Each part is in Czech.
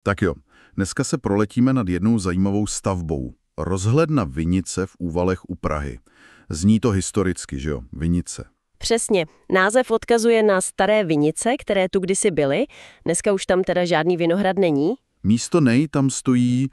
Tak jo, dneska se proletíme nad jednou zajímavou stavbou. Rozhledna Vinice v Úvalech u Prahy. Zní to historicky, že jo? Vinice. Přesně. Název odkazuje na staré vinice, které tu kdysi byly. Dneska už tam teda žádný vinohrad není. Místo něj tam stojí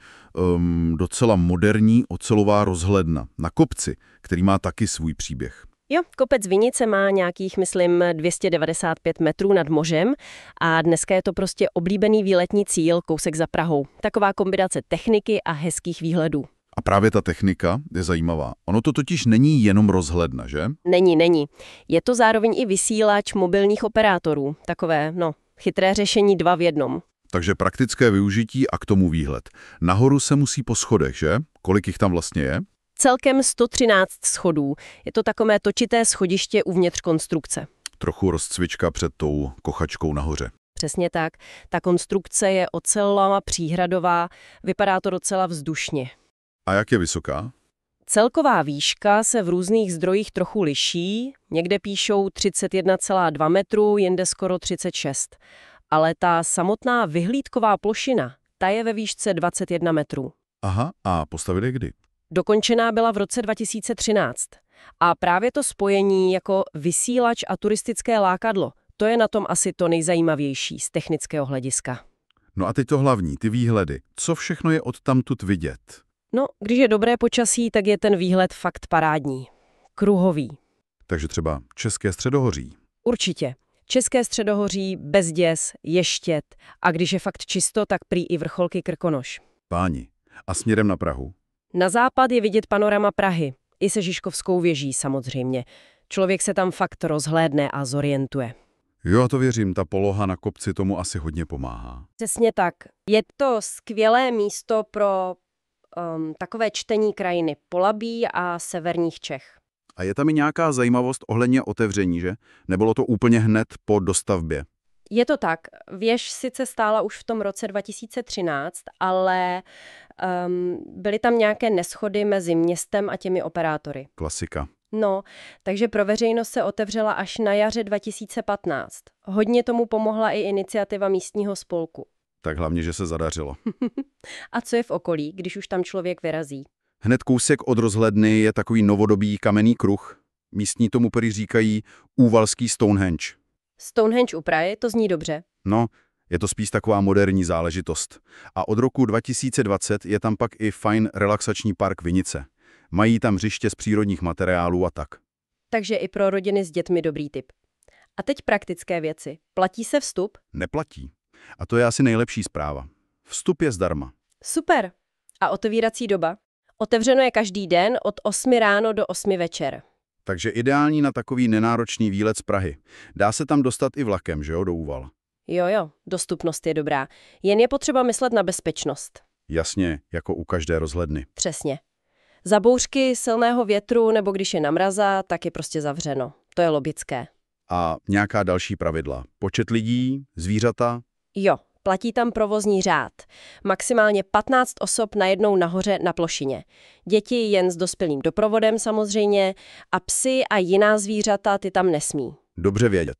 docela moderní ocelová rozhledna na kopci, který má taky svůj příběh. Jo, kopec Vinice má nějakých, myslím, 295 metrů nad mořem a dneska je to prostě oblíbený výletní cíl kousek za Prahou. Taková kombinace techniky a hezkých výhledů. A právě ta technika je zajímavá. Ono to totiž není jenom rozhledna, že? Není. Je to zároveň i vysílač mobilních operátorů. Takové, chytré řešení 2 v 1. Takže praktické využití a k tomu výhled. Nahoru se musí po schodech, že? Kolik jich tam vlastně je? Celkem 113 schodů. Je to takové točité schodiště uvnitř konstrukce. Trochu rozcvička před tou kochačkou nahoře. Přesně tak. Ta konstrukce je ocelová, příhradová, vypadá to docela vzdušně. A jak je vysoká? Celková výška se v různých zdrojích trochu liší. Někde píšou 31,2 metru, jinde skoro 36. Ale ta samotná vyhlídková plošina, ta je ve výšce 21 metrů. Aha, a postavili kdy? Dokončená byla v roce 2013. A právě to spojení jako vysílač a turistické lákadlo, to je na tom asi to nejzajímavější z technického hlediska. No a teď to hlavní, ty výhledy. Co všechno je odtamtud vidět? No, když je dobré počasí, tak je ten výhled fakt parádní. Kruhový. Takže třeba České středohoří. Určitě. České středohoří, Bezděz, Ještěd a když je fakt čisto, tak prý i vrcholky Krkonoš. Páni. A směrem na Prahu? Na západ je vidět panorama Prahy, i se Žižkovskou věží samozřejmě. Člověk se tam fakt rozhlédne a zorientuje. Jo, to věřím, ta poloha na kopci tomu asi hodně pomáhá. Přesně tak. Je to skvělé místo pro takové čtení krajiny Polabí a severních Čech. A je tam i nějaká zajímavost ohledně otevření, že? Nebylo to úplně hned po dostavbě? Je to tak. Věž sice stála už v tom roce 2013, ale byly tam nějaké neshody mezi městem a těmi operátory. Klasika. No, takže pro veřejnost se otevřela až na jaře 2015. Hodně tomu pomohla i iniciativa místního spolku. Tak hlavně, že se zadařilo. A co je v okolí, když už tam člověk vyrazí? Hned kousek od rozhledny je takový novodobý kamenný kruh. Místní tomu prý říkají úvalský Stonehenge. Stonehenge u Prahy, to zní dobře. No, je to spíš taková moderní záležitost. A od roku 2020 je tam pak i fajn relaxační park Vinice. Mají tam hřiště z přírodních materiálů a tak. Takže i pro rodiny s dětmi dobrý tip. A teď praktické věci. Platí se vstup? Neplatí. A to je asi nejlepší zpráva. Vstup je zdarma. Super. A otevírací doba? Otevřeno je každý den od 8 ráno do 8 večer. Takže ideální na takový nenáročný výlet z Prahy. Dá se tam dostat i vlakem, že jo, do Úval. Jo, dostupnost je dobrá. Jen je potřeba myslet na bezpečnost. Jasně, jako u každé rozhledny. Přesně. Za bouřky, silného větru nebo když je namraza, tak je prostě zavřeno. To je logické. A nějaká další pravidla? Počet lidí, zvířata? Jo, platí tam provozní řád. Maximálně 15 osob najednou nahoře na plošině. Děti jen s dospělým doprovodem samozřejmě a psy a jiná zvířata ty tam nesmí. Dobře vědět.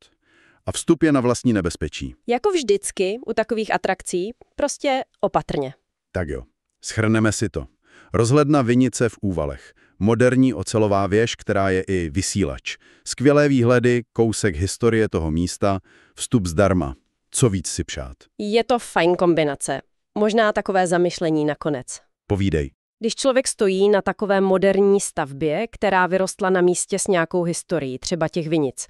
A vstup je na vlastní nebezpečí. Jako vždycky u takových atrakcí, prostě opatrně. Tak jo, shrneme si to. Rozhledna Vinice v Úvalech. Moderní ocelová věž, která je i vysílač. Skvělé výhledy, kousek historie toho místa, vstup zdarma. Co víc si přát? Je to fajn kombinace. Možná takové zamyšlení nakonec. Povídej. Když člověk stojí na takové moderní stavbě, která vyrostla na místě s nějakou historií, třeba těch Vinic,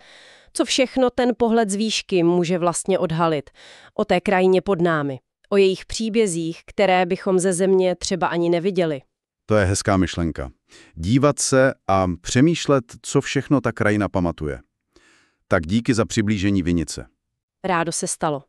co všechno ten pohled z výšky může vlastně odhalit o té krajině pod námi, o jejich příbězích, které bychom ze země třeba ani neviděli. To je hezká myšlenka. Dívat se a přemýšlet, co všechno ta krajina pamatuje. Tak díky za přiblížení Vinice. Rádo se stalo.